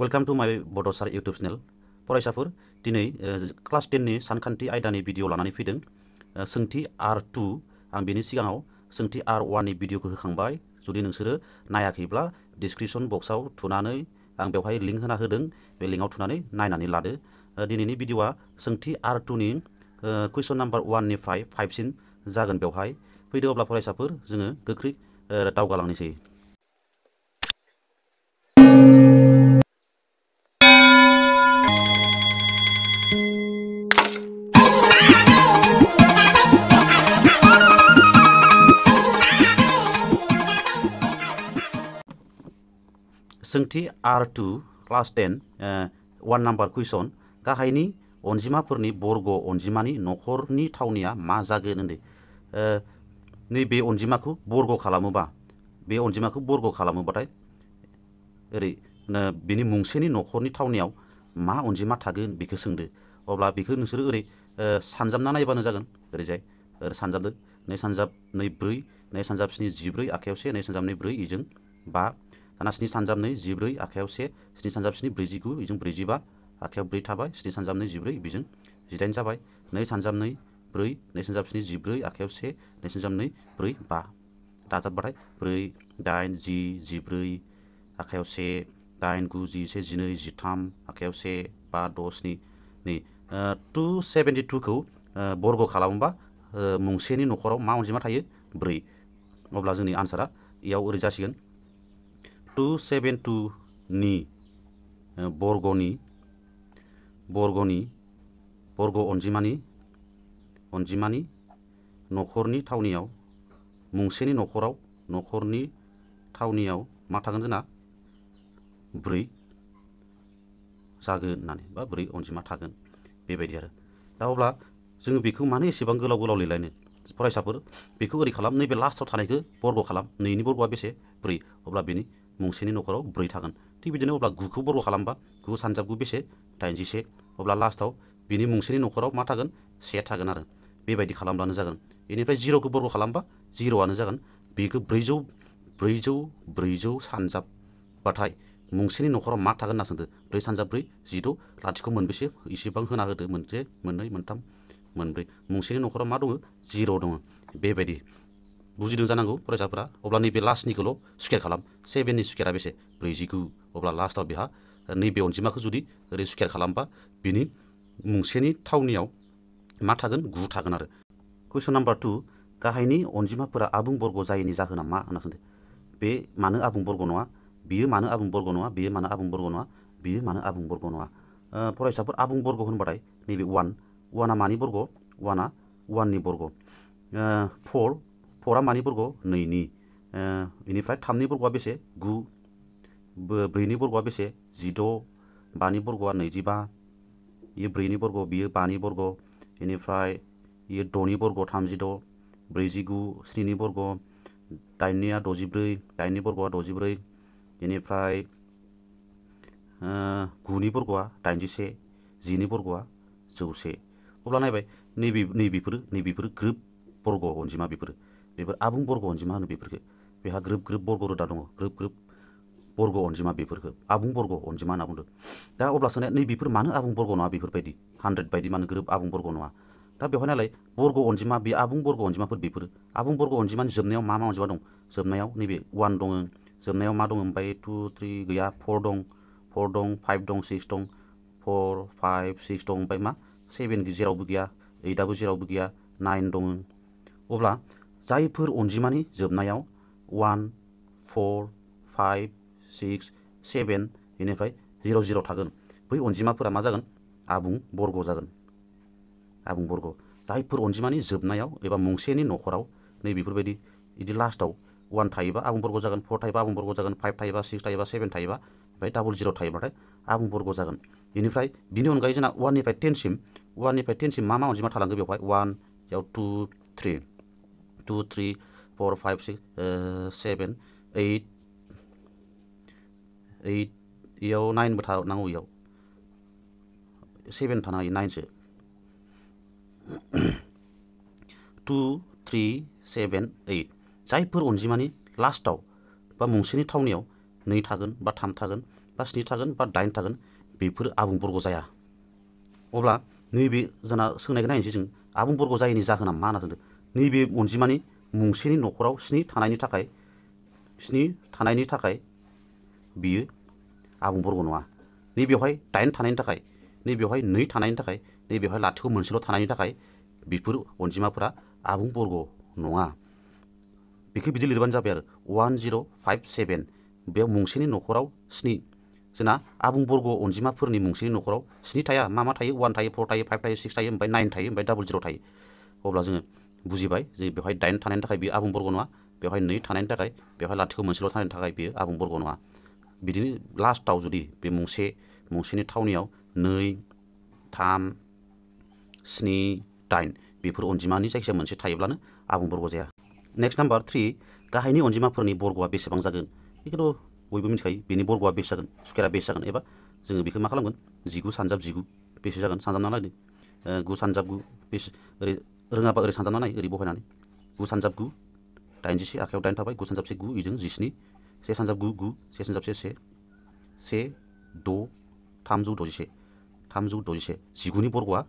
Welcome to माय बड'सार YouTube channel. फरायसाफोर दिनै क्लास 10 नि सानखान्थि आयदानि भिडिअ लानानै फैदों। सोंथि R2 आं बेनि सिगाङाव सोंथि R1 नि भिडिअखौ होखांबाय। जुदि नोंसोरो नायाखैब्ला डिसक्रिप्शन बक्सआव थुनानै आं बेवहाय लिंक होना होदों, बे लिंकआव थुनानै नायनानै लादो। दिनैनि भिडिअआ सोंथि R2 नि कुइसन नाम्बार 1 निफ्राय 5 सिम जागोन। बेवहाय फैदो अब्ला फरायसाफोर जोङो गोख्रै दावगालांनोसै। सोंथि R2 क्लास 10 1 नाम्बार कुइसन। गाहायनि अनजिमाफोरनि बर्ग अनजिमानि नखरनि थावनिया मा जागोन होनदों। नैबे अनजिमाखौ बर्ग खालामोबा, बे अनजिमाखौ बर्ग खालामोबाथाय ओरै बेनि मुंसेनि नखरनि थावनियाव मा अनजिमा थागोन बेखौ सोंदो। अब्ला बेखौ नोंसोरो ओरै सानजाबना नायबानो जागोन। ओरैजाय सानजाबदो 2 सानजाब 2 4, 2 सानजाब 7 14 आखायाव 1, 2 सानजाब 2 4 इजों 5, दाना 7 सानजाब 2 14 आखायाव 1, 7 सानजाब 7 49 इजों 45 आखायाव 4 थाबाय, 7 सानजाब 2 14 बेजों 18 जाबाय, 2 सानजाब 2 4, 2 सानजाब 7 14 आखायाव 1, 2 सानजाब 2 4 5 दाजाबबाथाय 4 8 10 14 आखायाव 1, 8 9 10 11 12 13 आखायाव 1 5 6 7 नै 272 खौ बर्ग खालामोबा मुंसेनि नखराव मा अनजिमा थायो? 4। अब्ला जोंनि आन्सारा इयाव ओरै जासिगोन 272 नि बर्ग अनजिमानि नखरनि थावनियाव मुंसेनि नखरनि थावनियाव मा थागोन जोंना? 4 जागोन होननानै, बा 4 अनजिमा थागोन बेबायदि आरो। दा अब्ला जोङो बेखौ मानो एसेबां गोलाव लिरलायनो? फरायसाफोर बेखौ ओरै खालाम, नैबे लास्टआव थानायखौ बर्ग खालाम। 2 नि बर्गआ बेसे? 4। अब्ला बेनि मुंसेनि नखराव 4 थागोन। थिग बिदिनो अब्ला 9 खौ बर्ग खालामबा 9 सानजाब 9 बेसे? 81। अब्ला लास्टआव बिनि मुंसेनि नखराव मा थागोन? 1 थागोन आरो। बेबायदि खालामब्लानो जागोन। बेनिफ्राय 0 खौ बर्ग खालामबा 0आनो जागोन। बेखौ 400 सानजाबबाथाय मुंसेनि नखराव मा थागोन होनना सोंदो। 4 सानजाब 4 16, लाथिख' मोनबेसे इसेबां होना होदो। 1 2 3 4। मुंसेनि नखराव मा दङ? 0 दङ। बेबायदि बुजिदों जानांगौ फरायसाफोरा। अब्ला नैबे लास्टनिखौल' स्कुवेर खालाम। 7 नि स्कुवेरा बेसे? 49। अब्ला लास्टआव बेहा नैबे अनजिमाखौ जुदि ओरै स्कुवेर खालामबा बिनि मुंसेनि थावनियाव मा थागोन? 9 थागोन आरो। कुइसन नाम्बार 2, गाहायनि अनजिमाफोरा आबुं बर्ग जायैनि जाहोना मा होनना सोंदो। बे मानो आबुं बर्ग नङा? बियो मानो आबुं बर्ग नङा? बियो मानो आबुं बर्ग नङा? बियो मानो आबुं बर्ग नङा? फरायसाफोर आबुं बर्ग होनबाथाय नैबे 1आ मानि बर्ग? 1आ 1 नि बर्ग। 4आ मानि बर्ग? 2 नि। बेनिफ्राय 3 नि बर्गआ बेसे? 9। 4 नि बर्गआ बेसे? 16। 5 नि बर्गआ 25। बियो 4 नि बर्ग, बियो 5 नि बर्ग। बेनिफ्राय बियो 6 नि बर्ग 36, 49, 7 नि बर्ग 8 निया 64, 8 नि बर्गआ 64। बेनिफ्राय 9 नि बर्गआ 81, 10 नि बर्गआ 100। अब्ला नायबाय नैबेफोरो ग्रोब बर्ग अनजिमा। बेफोर आबुं बर्ग अनजिमा होनो बेफोरखौ। बेहा ग्रोब बर्ग रोदा दङ। ग्रोब बर्ग अनजिमा, बेफोरखौ आबुं बर्ग अनजिमा होनना बुंदों। दा अब्ला सोंनाया नैबेफोर मानो आबुं बर्ग नङा? बेफोरबायदि 100 बायदि मानो ग्रोब आबुं बर्ग नङा? दा बेवहाय नालाय बर्ग अनजिमा, बे आबुं बर्ग अनजिमाफोर बेफोरो आबुं बर्ग अनजिमानि जोबनायाव मा अनजिमा दं? जोबनायाव नैबे 1 दङ। जोबनायाव मा दङ? ओमफ्राय 2 3 गैया, 4 दं, 5 दं, 6 दं, 4 5 6 दं। ओमफ्राय मा 7 जेरावबो गैया, 8आबो जेरावबो गैया, 9 दङ। अब्ला जायफोर अनजिमानि जोबनायाव 1 4 5 6 7 बेनिफ्राय 0 0 थागोन, बै अनजिमाफोरा मा जागोन? आबुं बर्ग जागोन। आबुं बर्ग। जायफोर अनजिमानि जोबनायाव एबा मुंसेनि नखराव नैबेफोरबायदि बिदि लास्टआव 1 थायोबा आबुं बर्ग जागोन, 4 थायोबा आबुं बर्ग जागोन, 5 थायोबा, 6 थायोबा, 7 थायोबा, ओमफ्राय 0 थायोबाथाय आबुं बर्ग जागोन। बेनिफ्राय बिनि अनगायै जोंना 1 निफ्राय 10 सिम मा अनजिमा थालांगो बेवहाय? 1 याव 2 3 4 5 6 7 8 इयाव 9बो थानांगौ। इयाव 7 थानो हायो, 9सो। 2 3 7 8 जायफोर अनजिमानि लास्टआव बा मुंसेनि थावनियाव 2 थागोन बा 3 थागोन बा 7 थागोन बा 8 थागोन बेफोर आबुं बर्ग जाया। अब्ला नैबे जोंना सोंनायखौ नायनोसै जों आबुं बर्ग जायैनि जाहोना मा होनना सोंदों। नैबे अनजिमानि मुंसेनि न'खराव 7 थानायनि थाखाय बियो आबुं बर्ग नङा। नैबेवहाय 8 थानायनि थाखाय, नैबेवहाय 2 थानायनि थाखाय, नैबेवहाय लाथिख' मोनसेल' थानायनि थाखाय बेफोर अनजिमाफोरा आबुं बर्ग नङा। बेखौ बिदि लिरबानो जाबाय आरो 1057 बेयाव मुंसेनि न'खराव 7 जोंना आबुं बर्ग अनजिमाफोरनि मुंसेनि न'खराव 7 थाया। मा थायो? 1 थायो, 4 थायो, 5 थायो, 6 थायो, ओमफ्राय 9 थायो, ओमफ्राय 00 थायो। अब्ला जोङो बुजिबाय जे बेवहाय 8 थानायनि थाखाय बेयो आबुं बर्ग नङा, बेवहाय 2 थानायनि थाखाय, बेवहाय लाथिख' मोनसेल' थानायनि थाखाय बेयो आबुं बर्ग नङा। बिदिनो लास्टाव जुदि बे मुंसेनि थावनियाव 2, 3, 7, 8 बेफोर अनजिमानि जायखिजाया मोनसे थायोब्लानो आबुं बर्ग जाया। नेक्स्ट नाम्बार 3 गाहायनि अनजिमाफोरनि बर्गआ बेसेबां जागोन? बेखौथ' बयबो मिथिखायो बेनि बर्गआ बेसे जागोन, स्कुवेरा बेसे जागोन, एबा जोङो बेखौ मा खालामगोन 19 सानजाब 19 बेसे जागोन सानजाबना नायदो। 9 सानजाब 9 बेसे ओरै रोङाबा ओरै सानजाबना नाय ओरै बहायनानै 9 सानजाब 9 81 आखायाव 8 थाबाय 9 सानजाब 9 इजों 17 1 सानजाब 9 9 1 सानजाब 1 1 6 361 361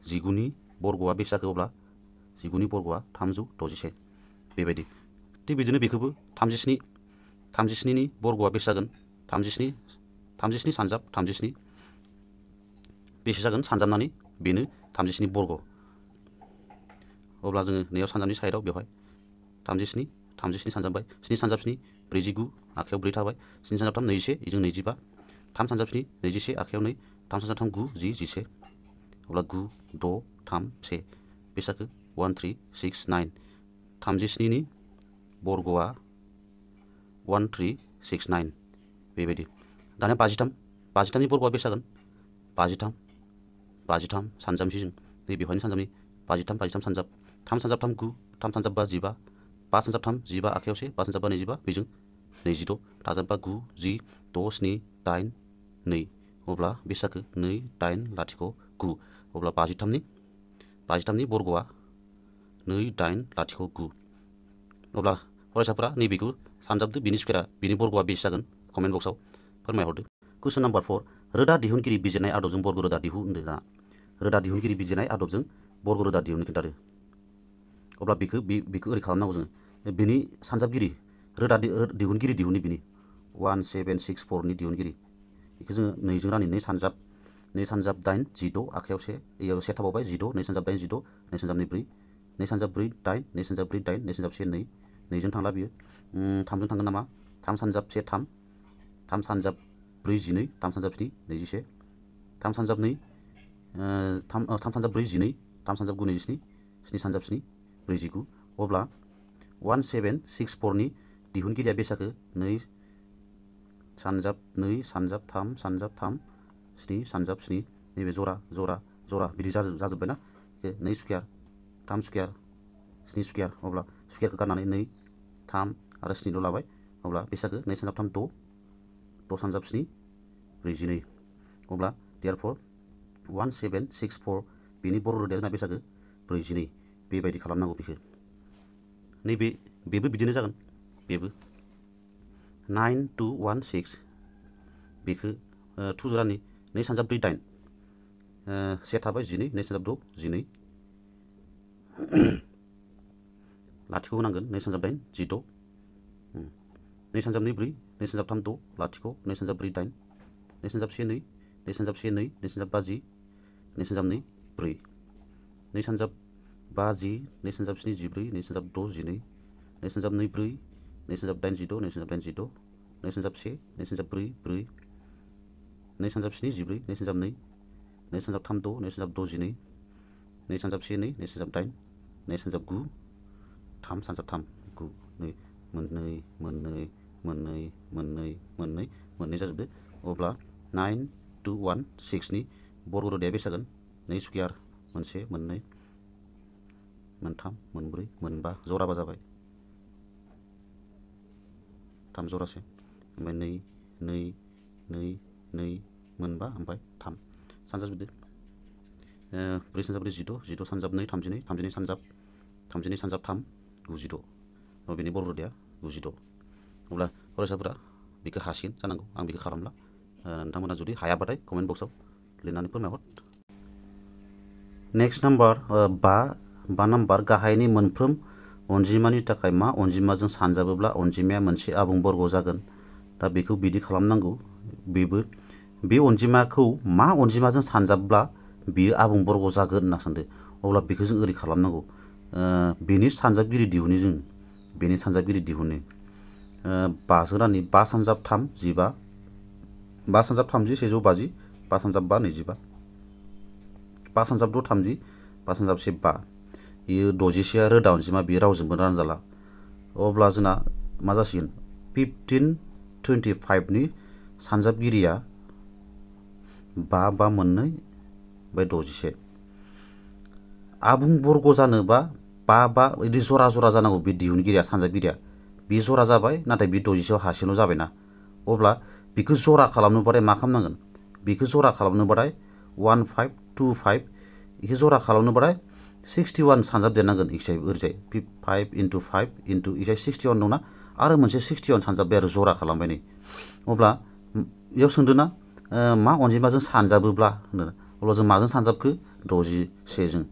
19नि बर्गआ बेसे जाखो? अब्ला 19नि बर्गआ 361 बेबायदि। थिग बिदिनो बेखौबो 37नि बर्गआ बेसे जागोन? 37 सानजाब 37 बेसे जागोन सानजाबनानै बेनो 37नि बर्ग। अब्ला जोङो नैयाव सानजाबनि साइडआव बेवहाय 37 सानजाबबाय 7 सानजाब 7 49 आखायाव 4 थाबाय 7 सानजाब 3 21 इजों 25 3 सानजाब 7 21 आखायाव 2 3 सानजाब 3 9 10 11 अब्ला 9 6 3 1 बेसे जाखो 1 3 6 9 37नि बर्गआ 1369 बेबायदि। दानिया 53नि बर्गआ बेसे जागोन? 53 सानजाबनोसै जों नैबेवहायनो सानजाबनि 53 सानजाब 3 सानजाब 3 9 3 सानजाब 5 15 5 सानजाब 3 15 आखायाव 1 5 सानजाब 5 25 बेजों 26 दाजाबबा 9 10 6 7 8 2 अब्ला बेसे जाखो 2 8 लाथिख' 9 अब्ला 53नि बर्गआ 2 8 लाथिख' 9। अब्ला फरायसाफोरा नैबेखौ सानजाबदो बिनि स्कुवेरा बिनि बर्गआ बेसे जागोन कमेन्ट बक्सआव फोरमायहरदो। कुइसन नाम्बार 4 रोदा दिहुनगिरि बिजिरनाय आदबजों बर्ग रोदा दिहुन होनदों ना। रोदा दिहुनगिरि बिजिरनाय आदबजों बर्ग रोदा दिहुननो खिन्थादो। अब्ला बेखौ ओरै खालामनांगौ जोङो बेनि सानजाबगिरि रोदा दिहुनगिरि दिहुननि बिनि 1764नि दिहुनगिरि बेखौ जोङो 2 जों रानै 2 सानजाब 8 16 आखायाव 1 इयाव 1 थाबावबाय 16 2 सानजाब 8 16 2 सानजाब 2 4 2 सानजाब 4 8 2 सानजाब 4 8 2 सानजाब 1 2 2 जों थांला बियो 3 जों थांगोन नामा 3 सानजाब 1 3 3 सानजाब 4 12 3 सानजाब 7 21 3 सानजाब 2 3 सानजाब 4 12 3 सानजाब 9 27 7 सानजाब 7 49 अब्ला 1764नि दिहुनगिरिया बेसे जाखो 2 सानजाब 3 सानजाब 3 7 सानजाब 7 नैबे जरा बिदि जाजोब्बायना 2 स्कुवेर 3 स्कुवेर 7 स्कुवेर अब्ला स्कुवेरखौ गारनानै 2 3 आरो 7ल' लाबाय अब्ला बेसे जाखो 2 सानजाब 3 6 सानजाब 7 42 अब्ला देयारफर 1764 बेनि बर्ग रोदाया जोंना बेसे जाखो 42 बेबायदि खालामनांगौ बेखौ बेबो बिदिनो जागोन बेबो 9216 बेखौ 2 जरानि 2 सानजाब 4 8 1 थाबाय 12 2 सानजाब 6 12 लाथिख' होनांगोन 2 सानजाब 8 16 2 सानजाब 2 4 2 सानजाब 3 6 लाथिख' 2 सानजाब 4 8 2 सानजाब 1 2 2 सानजाब 1 2 2 सानजाब 5 2 सानजाब 2 4 2 सानजाब 5 2 सानजाब 7 14 2 सानजाब 6 12 2 सानजाब 2 4 2 सानजाब 8 16 2 सानजाब 8 16 2 सानजाब 1 2 सानजाब 4 4 2 सानजाब 7 14 2 सानजाब 2 2 सानजाब 3 6 2 सानजाब 6 12 2 सानजाब 1 2 2 सानजाब 8 2 सानजाब 9 3 सानजाब 3 9 मोननै मोननै मोननै मोननै मोननै मोननै जाजोबदो अब्ला 9216नि बर्ग रोदाया बेसे जागोन 2 स्कुवेर 1 2 3 4 5 जराबा जाबाय 3 जरासे ओमफ्राय 2 2 2 2 5 ओमफ्राय 3 सानजाबजोबदो 4 सानजाब 4 16 16 सानजाब 2 32 32 सानजाब 3 96 बेनि बर्ग रोदाया 96 अब्ला फरायसाफोरा बेखौ हासिगोन जानांगौ आं बेखौ खालामला नोंथांमोना जुदि हायाबाथाय कमेन्ट बक्सआव लिरनानै फोरमायहर। नेक्स्ट नाम्बार 5 नाम्बार गाहायनि मोनफ्रोम अनजिमानि थाखाय मा अनजिमाजों सानजाबोब्ला अनजिमाया मोनसे आबुं बर्ग जागोन। दा बेखौ बिदि खालामनांगौ। बे अनजिमाखौ मा अनजिमाजों सानजाबब्ला बियो आबुं बर्ग जागोन होनना सानदो। अब्ला बेखौ जों ओरै खालामनांगौ। बेनि सानजाबगिरि दिहुनो जों। बेनि सानजाबगिरि दिहुनो 5 रानि 5 सानजाब 3 15 5 सानजाब 30 150 5 सानजाब 5 25 5 सानजाब 6 30 5 सानजाब 1 5 बेयो 61 रोदा अनजिमा बेयो रावजोंबो रानजाला। अब्ला जोंना मा जासिगोन 1525 नि सानजाबगिरिया 5 5 मोननै ओमफ्राय 61। आबुं बर्ग जानोबा 5 5 बिदि जरा जरा जानांगौ। बे दिहुनगिरिया सानजाबगिरिया बे जरा जाबाय, नाथाय बे 61 हासेल' जाबायना। अब्ला बेखौ जरा खालामनोबाथाय मा खालामनांगोन? बेखौ जरा खालामनोबाथाय 1525 बेखौ जरा खालामनोबाथाय 61 सानजाब देरनांगोन। ओरैजाय 5 × 5 × इजाय 61 दंना, आरो मोनसे 61 सानजाबबाय आरो जरा खालामबाय नै। अब्ला बेयाव सोंदोंना मा अनजिमाजों सानजाबोब्ला होनदों। अब्ला जों माजों सानजाबखो? 61जों।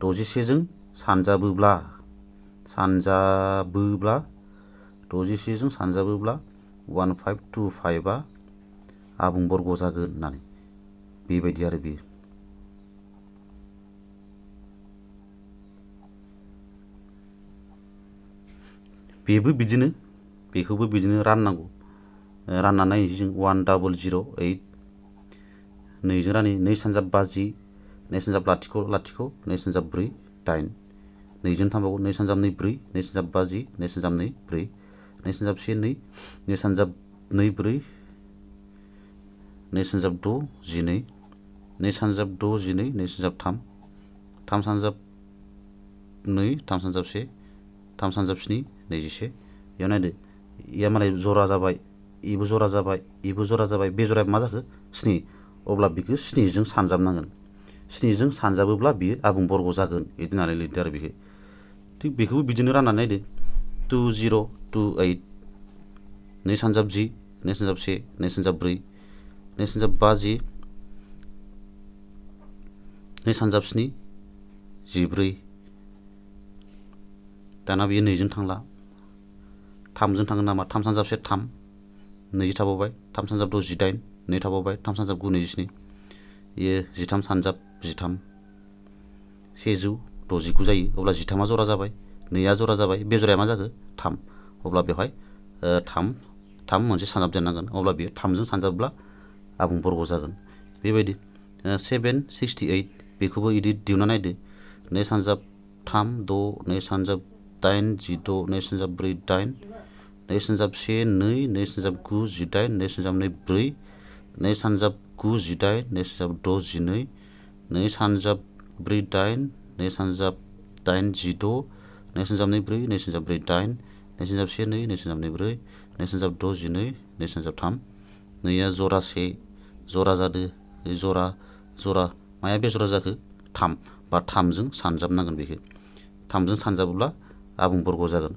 61जों सानजाबोब्ला 61जों सानजाबोब्ला 1525आ आबुं बर्ग जागोन होननानै बेबायदि आरो बेयो। बेखौबो बिदिनो राननांगौ। रानना नायनोसै जों 1008 2जों रानि 2 सानजाब 50 2 सानजाब 0 0 2 सानजाब 4 8 2जों थांबावो 2 सानजाब 2 4 2 सानजाब 50 2 सानजाब 2 4 2 सानजाब 1 2 2 सानजाब 2 4 2 सानजाब 6 12 2 सानजाब 6 12 2 सानजाब 3 3 सानजाब 2 3 सानजाब 1 3 सानजाब 7 21। बेयाव नायदो इया मालाय जरा जाबाय, इबो जरा जाबाय, इबो जरा जाबाय। बे जराया मा जाखो? 7। अब्ला बेखौ 7जों सानजाबनांगोन। 7जों सानजाबोब्ला बियो आबुं बर्ग जागोन बिदि होननानै लिरदो आरो बेखौ। थिग बेखौबो बिदिनो राननानै नायदो 2028 2 सानजाब 10 2 सानजाब 1 2 सानजाब 4 2 सानजाब 50 2 सानजाब 7 14। दाना बेयो 2जों थांला, 3जों थांगोन नामा? 3 सानजाब 1 3 2 थाबावबाय, 3 सानजाब 6 18 2 थाबावबाय, 3 सानजाब 9 27 बेयो 13 सानजाब 13 169 जायो। अब्ला 13आ जरा जाबाय, 2आ जरा जाबाय, बे जराया मा जाखो? 3। अब्ला बेवहाय 3 मोनसे सानजाब देरनांगोन। अब्ला बेयो 3जों सानजाबब्ला आबुं बर्ग जागोन। बेबायदि 768 बेखौबो बिदि दिहुनना नायदो 2 सानजाब 3 6 2 सानजाब 8 16 2 सानजाब 4 8 2 सानजाब 1 2 2 सानजाब 9 18 2 सानजाब 2 4 2 सानजाब 9 18 2 सानजाब 6 12 2 सानजाब 4 8 2 सानजाब 8 16 2 सानजाब 2 4 2 सानजाब 4 8 2 सानजाब 1 2 2 सानजाब 2 4 2 सानजाब 6 12 2 सानजाब 3 2आ जरासे जरा जादो। जरा माया बे जरा जाखो? 3 बा 3जों सानजाबनांगोन। बेखौ 3जों सानजाबोब्ला आबुं बर्ग जागोन।